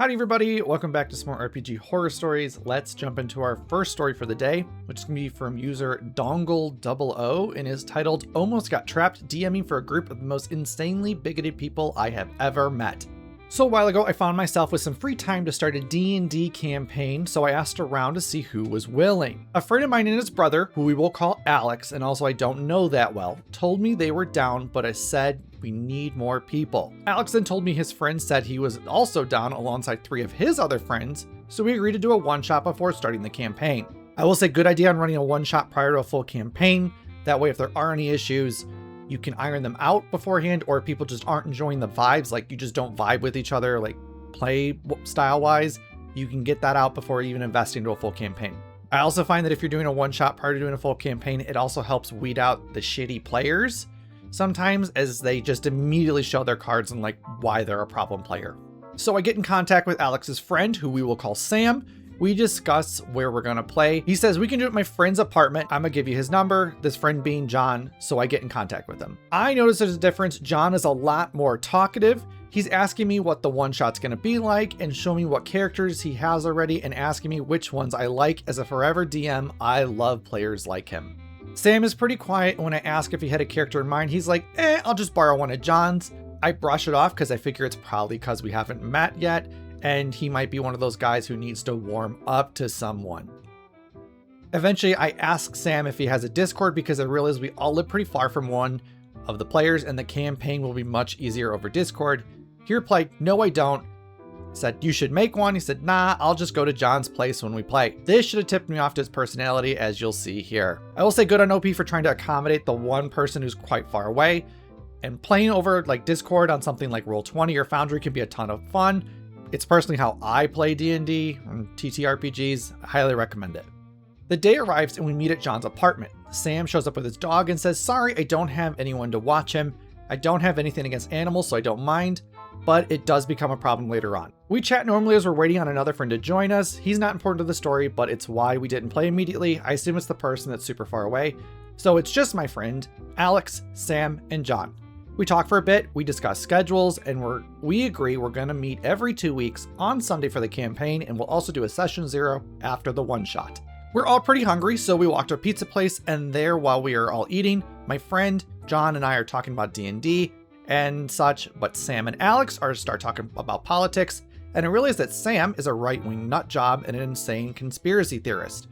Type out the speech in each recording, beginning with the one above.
Howdy everybody, welcome back to some more RPG horror stories. Let's jump into our first story for the day, which is going to be from user Dongle00 and is titled Almost Got Trapped DMing for a Group of the Most Insanely Bigoted People I Have Ever Met. So a while ago, I found myself with some free time to start a D&D campaign, so I asked around to see who was willing. A friend of mine and his brother, who we will call Alex, and also I don't know that well, told me they were down, but I said we need more people. Alex then told me his friend said he was also down alongside 3 of his other friends, so we agreed to do a one-shot before starting the campaign. I will say good idea on running a one-shot prior to a full campaign. That way if there are any issues, you can iron them out beforehand, or if people just aren't enjoying the vibes, like you just don't vibe with each other, like play style wise, you can get that out before even investing into a full campaign. I also find that if you're doing a one shot prior to doing a full campaign, it also helps weed out the shitty players sometimes, as they just immediately show their cards and like why they're a problem player. So I get in contact with Alex's friend, who we will call Sam. We discuss where we're gonna play. He says we can do it at my friend's apartment. I'm gonna give you his number, this friend being John, so I get in contact with him. I notice there's a difference. John is a lot more talkative. He's asking me what the one shot's gonna be like and showing me what characters he has already and asking me which ones I like. As a forever DM, I love players like him. Sam is pretty quiet, and when I ask if he had a character in mind, he's like, I'll just borrow one of John's. I brush it off because I figure it's probably because we haven't met yet, and he might be one of those guys who needs to warm up to someone. Eventually, I ask Sam if he has a Discord because I realize we all live pretty far from one of the players and the campaign will be much easier over Discord. He replied, no, I don't. I said, you should make one. He said, nah, I'll just go to John's place when we play. This should have tipped me off to his personality, as you'll see here. I will say good on OP for trying to accommodate the one person who's quite far away, and playing over like Discord on something like Roll20 or Foundry can be a ton of fun. It's personally how I play D&D and ttrpgs. I highly recommend it. The day arrives and we meet at John's apartment. Sam shows up with his dog and says, sorry, I don't have anyone to watch him. I don't have anything against animals, so I don't mind, but it does become a problem later on. We chat normally as we're waiting on another friend to join us. He's not important to the story, but it's why we didn't play immediately. I assume it's the person that's super far away. So it's just my friend, Alex, Sam, and John. We talk for a bit, we discuss schedules, and we agree we're gonna meet every 2 weeks on Sunday for the campaign, and we'll also do a session 0 after the one shot. We're all pretty hungry, so we walk to a pizza place, and there, while we are all eating, my friend John and I are talking about D&D and such, but Sam and Alex start talking about politics, and I realize that Sam is a right-wing nut job and an insane conspiracy theorist.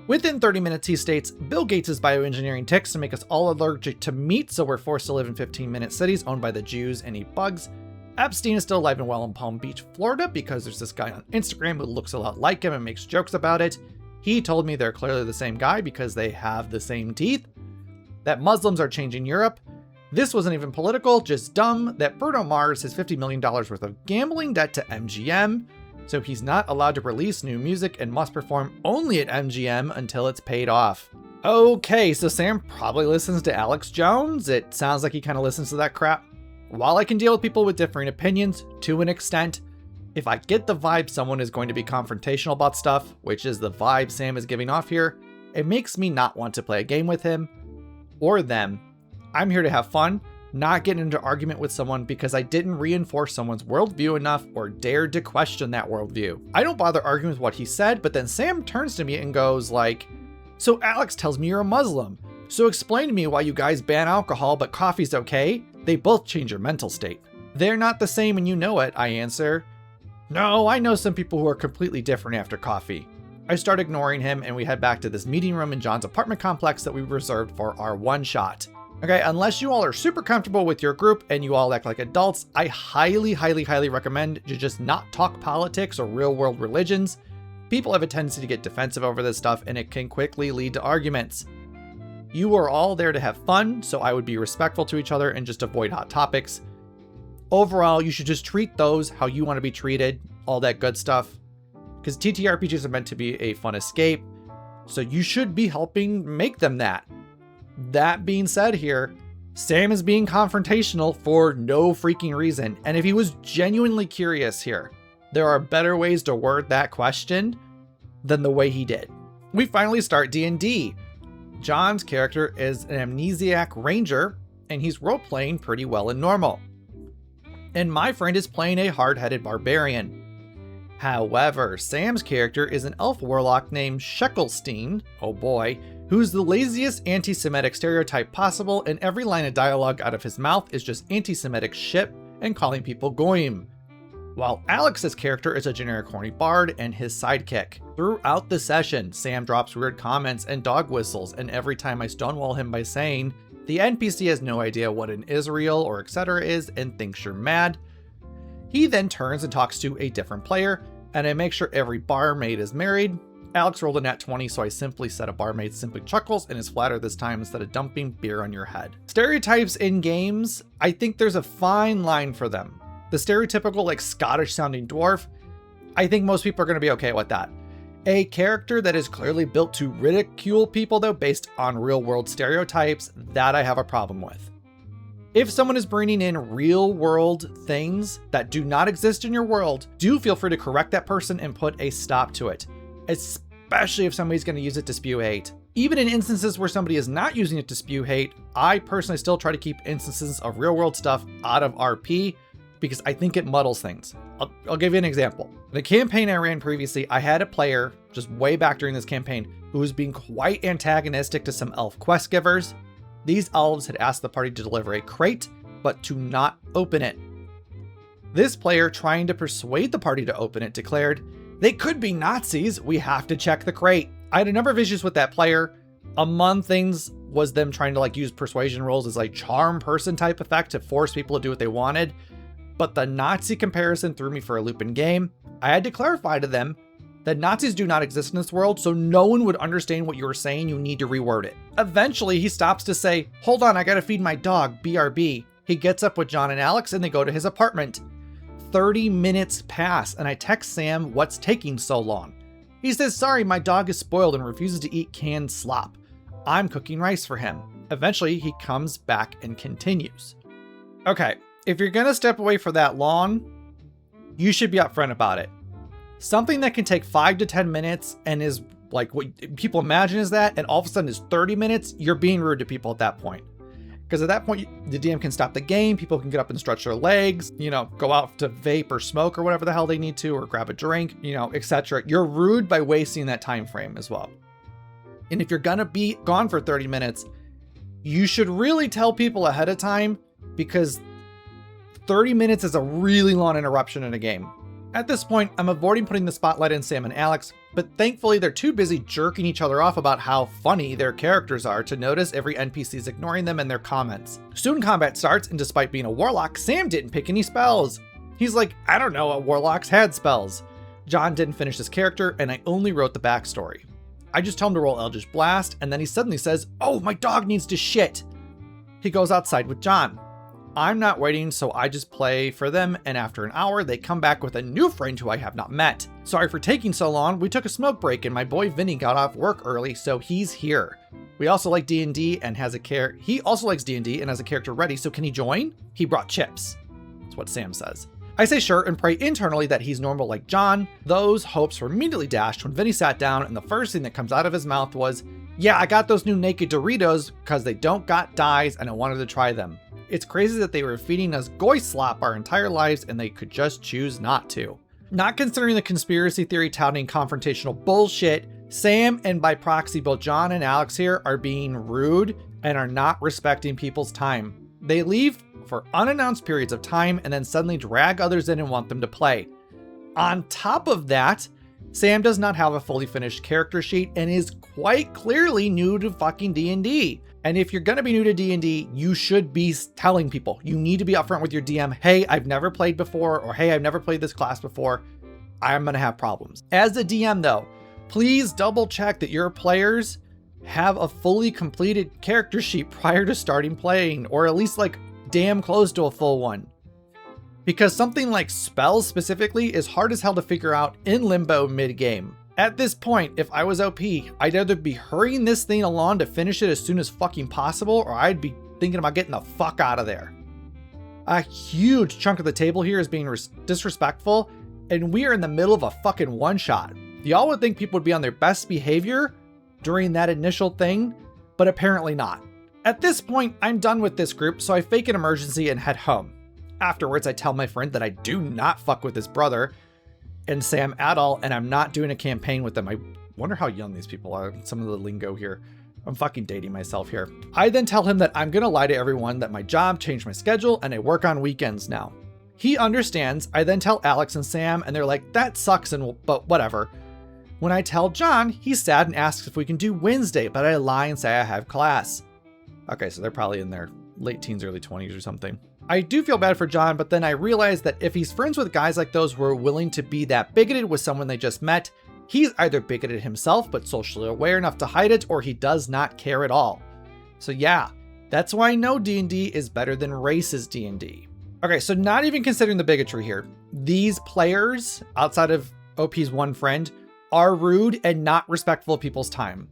Within 30 minutes, he states, Bill Gates' bioengineering ticks to make us all allergic to meat, so we're forced to live in 15-minute cities owned by the Jews and eat bugs. Epstein is still alive and well in Palm Beach, Florida, because there's this guy on Instagram who looks a lot like him and makes jokes about it. He told me they're clearly the same guy because they have the same teeth. That Muslims are changing Europe. This wasn't even political, just dumb. That Bruno Mars has $50 million worth of gambling debt to MGM. So he's not allowed to release new music and must perform only at MGM until it's paid off. Okay, so Sam probably listens to Alex Jones. It sounds like he kind of listens to that crap. While I can deal with people with differing opinions to an extent, if I get the vibe someone is going to be confrontational about stuff, which is the vibe Sam is giving off here, it makes me not want to play a game with him or them. I'm here to have fun, not get into argument with someone because I didn't reinforce someone's worldview enough or dared to question that worldview. I don't bother arguing with what he said, but then Sam turns to me and goes like, so Alex tells me you're a Muslim. So explain to me why you guys ban alcohol, but coffee's okay? They both change your mental state. They're not the same and you know it, I answer. No, I know some people who are completely different after coffee. I start ignoring him and we head back to this meeting room in John's apartment complex that we reserved for our one shot. Okay, unless you all are super comfortable with your group and you all act like adults, I highly recommend you just not talk politics or real world religions. People have a tendency to get defensive over this stuff and it can quickly lead to arguments. You are all there to have fun, so I would be respectful to each other and just avoid hot topics. Overall, you should just treat those how you want to be treated, all that good stuff. Because TTRPGs are meant to be a fun escape, so you should be helping make them that. That being said here, Sam is being confrontational for no freaking reason. And if he was genuinely curious here, there are better ways to word that question than the way he did. We finally start D&D. John's character is an amnesiac ranger, and he's role-playing pretty well in normal. And my friend is playing a hard-headed barbarian. However, Sam's character is an elf warlock named Sheckelstein, oh boy, who's the laziest anti-Semitic stereotype possible, and every line of dialogue out of his mouth is just anti-Semitic shit and calling people goyim. While Alex's character is a generic horny bard and his sidekick. Throughout the session, Sam drops weird comments and dog whistles, and every time I stonewall him by saying, the NPC has no idea what an Israel or etc. is and thinks you're mad. He then turns and talks to a different player, and I make sure every barmaid is married. Alex rolled a nat 20, so I simply said a barmaid simply chuckles and is flatter this time instead of dumping beer on your head. Stereotypes in games, I think there's a fine line for them. The stereotypical like Scottish sounding dwarf, I think most people are going to be okay with that. A character that is clearly built to ridicule people though based on real world stereotypes, that I have a problem with. If someone is bringing in real world things that do not exist in your world, do feel free to correct that person and put a stop to it, especially if somebody's going to use it to spew hate. Even in instances where somebody is not using it to spew hate, I personally still try to keep instances of real world stuff out of RP because I think it muddles things. I'll give you an example. In a campaign I ran previously, I had a player just way back during this campaign who was being quite antagonistic to some elf quest givers. These elves had asked the party to deliver a crate, but to not open it. This player, trying to persuade the party to open it, declared, "They could be Nazis, we have to check the crate." I had a number of issues with that player. Among things was them trying to like use persuasion rolls as like charm person type effect to force people to do what they wanted. But the Nazi comparison threw me for a loop in game. I had to clarify to them that Nazis do not exist in this world, so no one would understand what you were saying. You need to reword it. Eventually, he stops to say, "Hold on, I gotta feed my dog, BRB." He gets up with John and Alex and they go to his apartment. 30 minutes pass and I text Sam, "What's taking so long?" He says, "Sorry, my dog is spoiled and refuses to eat canned slop. I'm cooking rice for him." Eventually, he comes back and continues. Okay, if you're gonna step away for that long, you should be upfront about it. Something that can take 5 to 10 minutes and is like what people imagine is that, and all of a sudden is 30 minutes, you're being rude to people at that point. Because at that point, the DM can stop the game, people can get up and stretch their legs, go out to vape or smoke or whatever the hell they need to, or grab a drink, etc. You're rude by wasting that time frame as well. And if you're gonna be gone for 30 minutes, you should really tell people ahead of time, because 30 minutes is a really long interruption in a game. At this point, I'm avoiding putting the spotlight on Sam and Alex, but thankfully they're too busy jerking each other off about how funny their characters are to notice every NPC's ignoring them and their comments. Soon combat starts, and despite being a warlock, Sam didn't pick any spells. He's like, "I don't know what warlocks had spells." John didn't finish his character, and I only wrote the backstory. I just told him to roll Eldritch Blast, and then he suddenly says, "Oh, my dog needs to shit." He goes outside with John. I'm not waiting, so I just play for them, and after an hour, they come back with a new friend who I have not met. Sorry for taking so long. We took a smoke break, and my boy Vinny got off work early, so he's here. We also like D&D and has a he also likes D&D and has a character ready, so can he join? He brought chips. That's what Sam says. I say sure and pray internally that he's normal like John. Those hopes were immediately dashed when Vinny sat down, and the first thing that comes out of his mouth was, "Yeah, I got those new naked Doritos because they don't got dyes and I wanted to try them." It's crazy that they were feeding us goy slop our entire lives and they could just choose not to. Not considering the conspiracy theory touting confrontational bullshit, Sam and by proxy both John and Alex here are being rude and are not respecting people's time. They leave for unannounced periods of time and then suddenly drag others in and want them to play. On top of that, Sam does not have a fully finished character sheet and is quite clearly new to fucking D&D. And if you're gonna be new to D&D, you should be telling people. You need to be upfront with your DM. "Hey, I've never played before," or "Hey, I've never played this class before. I'm gonna have problems." As a DM though, please double check that your players have a fully completed character sheet prior to starting playing, or at least like damn close to a full one. Because something like spells specifically is hard as hell to figure out in limbo mid-game. At this point, if I was OP, I'd either be hurrying this thing along to finish it as soon as fucking possible, or I'd be thinking about getting the fuck out of there. A huge chunk of the table here is being disrespectful, and we are in the middle of a fucking one-shot. Y'all would think people would be on their best behavior during that initial thing, but apparently not. At this point, I'm done with this group, so I fake an emergency and head home. Afterwards, I tell my friend that I do not fuck with his brother, and Sam at all, and I'm not doing a campaign with them. I wonder how young these people are. Some of the lingo here. I'm fucking dating myself here. I then tell him that I'm gonna lie to everyone that my job changed my schedule and I work on weekends now. He understands. I then tell Alex and Sam, and they're like, that sucks, but whatever. When I tell John, he's sad and asks if we can do Wednesday, but I lie and say I have class. Okay, so they're probably in their late teens, early 20s or something. I do feel bad for John, but then I realize that if he's friends with guys like those who are willing to be that bigoted with someone they just met, he's either bigoted himself but socially aware enough to hide it, or he does not care at all. So yeah, that's why I know D&D is better than racist D&D. Okay, so not even considering the bigotry here, these players, outside of OP's one friend, are rude and not respectful of people's time.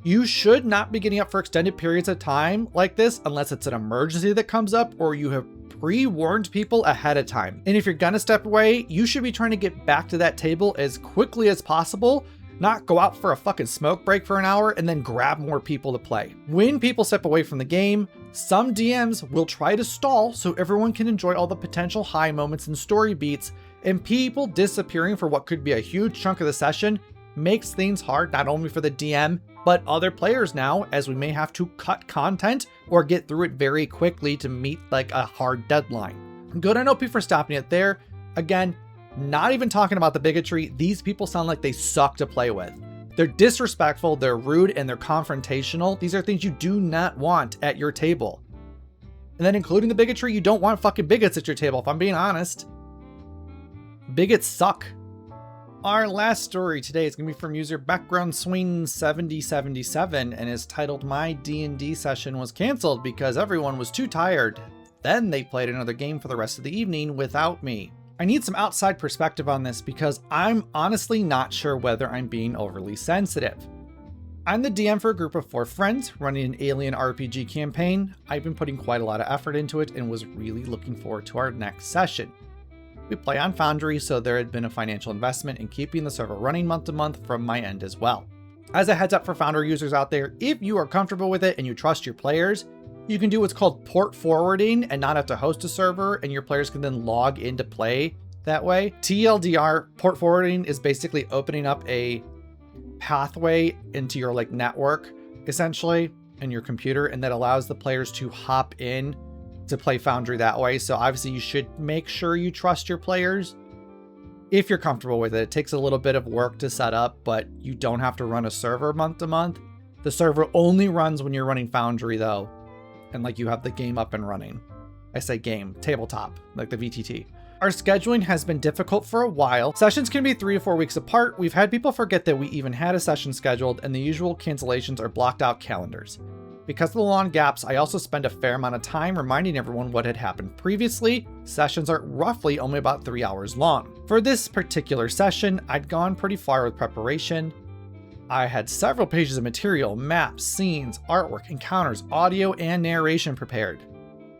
You should not be getting up for extended periods of time like this unless it's an emergency that comes up or you have pre-warned people ahead of time. And if you're gonna step away, you should be trying to get back to that table as quickly as possible, not go out for a fucking smoke break for an hour and then grab more people to play. When people step away from the game, some DMs will try to stall so everyone can enjoy all the potential high moments and story beats, and people disappearing for what could be a huge chunk of the session makes things hard not only for the DM, but other players now, as we may have to cut content or get through it very quickly to meet like a hard deadline. Good on OP for stopping it there. Again, not even talking about the bigotry, these people sound like they suck to play with. They're disrespectful, they're rude, and they're confrontational. These are things you do not want at your table. And then including the bigotry, you don't want fucking bigots at your table, if I'm being honest. Bigots suck. Our last story today is going to be from user Background Swing 7077 and is titled My D&D session was cancelled because everyone was too tired. Then they played another game for the rest of the evening without me. I need some outside perspective on this because I'm honestly not sure whether I'm being overly sensitive. I'm the DM for a group of 4 friends running an alien RPG campaign. I've been putting quite a lot of effort into it and was really looking forward to our next session. We play on Foundry, so there had been a financial investment in keeping the server running month to month from my end as well. As a heads up for Foundry users out there, if you are comfortable with it and you trust your players, you can do what's called port forwarding and not have to host a server, and your players can then log into play that way. TLDR, port forwarding is basically opening up a pathway into your network, essentially, in your computer, and that allows the players to hop in to play Foundry that way. So obviously you should make sure you trust your players if you're comfortable with it. It takes a little bit of work to set up, but you don't have to run a server month to month. The server only runs when you're running Foundry though, and you have the game up and running. I say game, tabletop, like the VTT. Our scheduling has been difficult for a while. Sessions can be 3 to 4 weeks apart. We've had people forget that we even had a session scheduled, and the usual cancellations are blocked out calendars. Because of the long gaps, I also spend a fair amount of time reminding everyone what had happened previously. Sessions are roughly only about 3 hours long. For this particular session, I'd gone pretty far with preparation. I had several pages of material, maps, scenes, artwork, encounters, audio, and narration prepared.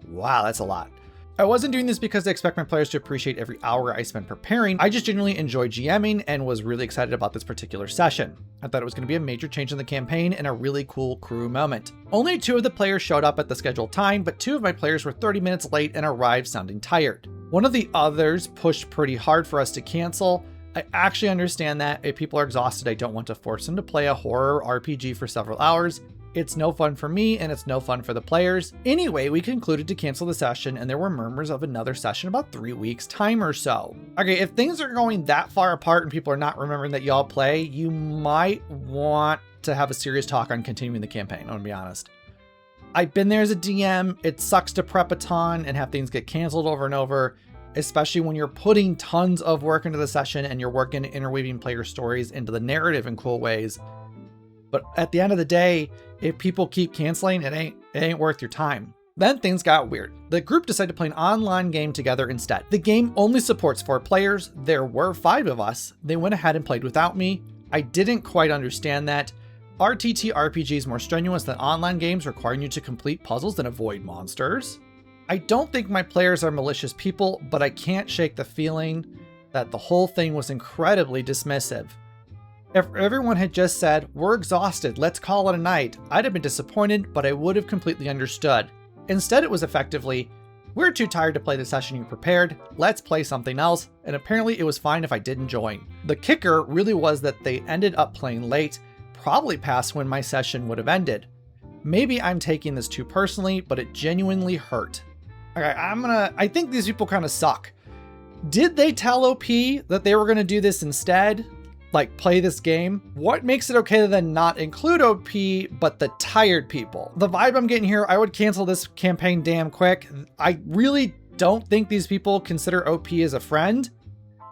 Wow, that's a lot. I wasn't doing this because I expect my players to appreciate every hour I spent preparing. I just genuinely enjoy GMing and was really excited about this particular session. I thought it was going to be a major change in the campaign and a really cool crew moment. Only 2 of the players showed up at the scheduled time, but 2 of my players were 30 minutes late and arrived sounding tired. One of the others pushed pretty hard for us to cancel. I actually understand that if people are exhausted, I don't want to force them to play a horror RPG for several hours. It's no fun for me and it's no fun for the players. Anyway, we concluded to cancel the session and there were murmurs of another session about 3 weeks time or so. Okay, if things are going that far apart and people are not remembering that y'all play, you might want to have a serious talk on continuing the campaign, I'm gonna be honest. I've been there as a DM. It sucks to prep a ton and have things get canceled over and over, especially when you're putting tons of work into the session and you're working interweaving player stories into the narrative in cool ways. But at the end of the day, if people keep canceling, it ain't worth your time. Then things got weird. The group decided to play an online game together instead. The game only supports 4 players. There were 5 of us. They went ahead and played without me. I didn't quite understand that. Are ttrpgs more strenuous than online games requiring you to complete puzzles and avoid monsters? I don't think my players are malicious people, but I can't shake the feeling that the whole thing was incredibly dismissive. If everyone had just said, "We're exhausted, let's call it a night," I'd have been disappointed, but I would have completely understood. Instead, it was effectively, We're too tired to play the session you prepared. Let's play something else. And apparently it was fine if I didn't join. The kicker really was that they ended up playing late, probably past when my session would have ended. Maybe I'm taking this too personally, but it genuinely hurt. Okay, I think these people kind of suck. Did they tell OP that they were gonna do this instead? Like play this game? What makes it okay to then not include OP, but the tired people? The vibe I'm getting here, I would cancel this campaign damn quick. I really don't think these people consider OP as a friend,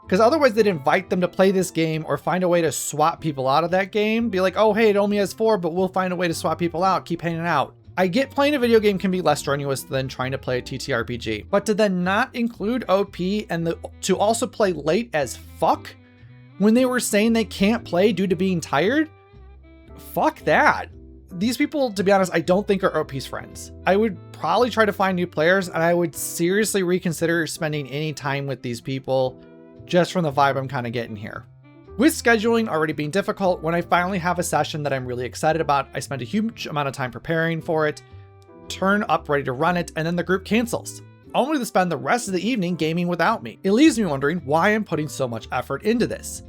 because otherwise they'd invite them to play this game or find a way to swap people out of that game. Be like, oh, hey, it only has 4, but we'll find a way to swap people out, keep hanging out. I get playing a video game can be less strenuous than trying to play a ttrpg, but to then not include OP and to also play late as fuck when they were saying they can't play due to being tired? Fuck that. These people, to be honest, I don't think are OP's friends. I would probably try to find new players, and I would seriously reconsider spending any time with these people just from the vibe I'm kind of getting here. With scheduling already being difficult, when I finally have a session that I'm really excited about, I spend a huge amount of time preparing for it, turn up ready to run it, and then the group cancels, only to spend the rest of the evening gaming without me. It leaves me wondering why I'm putting so much effort into this.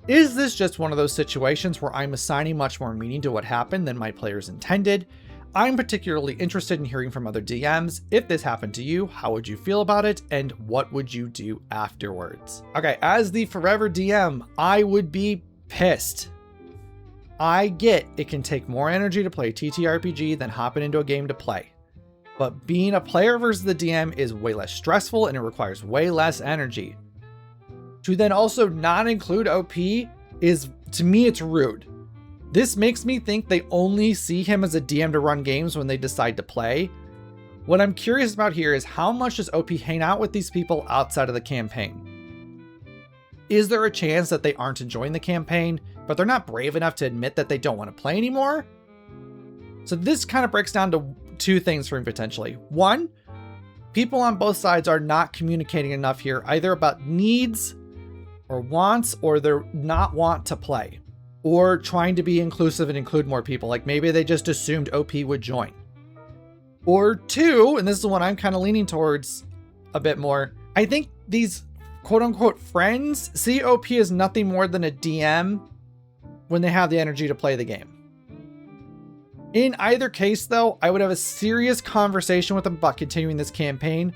Is this just one of those situations where I'm assigning much more meaning to what happened than my players intended? I'm particularly interested in hearing from other DMs. If this happened to you, how would you feel about it? And what would you do afterwards? Okay, as the forever DM, I would be pissed. I get it can take more energy to play ttrpg than hopping into a game to play. But being a player versus the DM is way less stressful and it requires way less energy. To then also not include OP is, to me, it's rude. This makes me think they only see him as a DM to run games when they decide to play. What I'm curious about here is how much does OP hang out with these people outside of the campaign? Is there a chance that they aren't enjoying the campaign, but they're not brave enough to admit that they don't want to play anymore? So this kind of breaks down to two things for me potentially. One, people on both sides are not communicating enough here, either about needs or wants, or they're not want to play, or trying to be inclusive and include more people. Like maybe they just assumed OP would join. Or two, and this is the one I'm kind of leaning towards a bit more, I think these quote unquote friends see OP as nothing more than a DM when they have the energy to play the game. In either case though, I would have a serious conversation with them about continuing this campaign.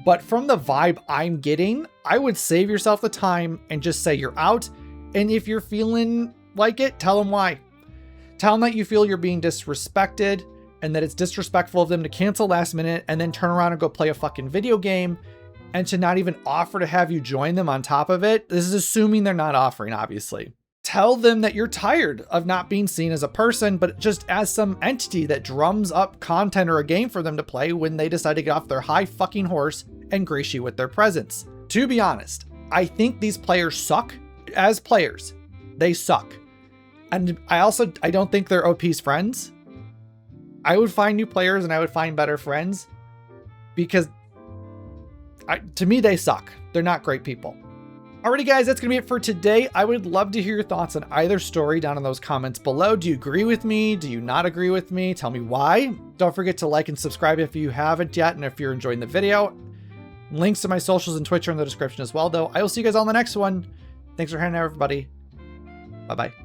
But from the vibe I'm getting, I would save yourself the time and just say you're out. And if you're feeling like it, tell them why. Tell them that you feel you're being disrespected and that it's disrespectful of them to cancel last minute and then turn around and go play a fucking video game and to not even offer to have you join them on top of it. This is assuming they're not offering, obviously. Tell them that you're tired of not being seen as a person, but just as some entity that drums up content or a game for them to play when they decide to get off their high fucking horse and grace you with their presence. To be honest, I think these players suck. As players, they suck. And I don't think they're OP's friends. I would find new players and I would find better friends because to me, they suck. They're not great people. Alrighty guys, that's gonna be it for today. I would love to hear your thoughts on either story down in those comments below. Do you agree with me? Do you not agree with me? Tell me why. Don't forget to like and subscribe if you haven't yet and if you're enjoying the video. Links to my socials and Twitch are in the description as well though. I will see you guys on the next one. Thanks for hanging out everybody. Bye-bye.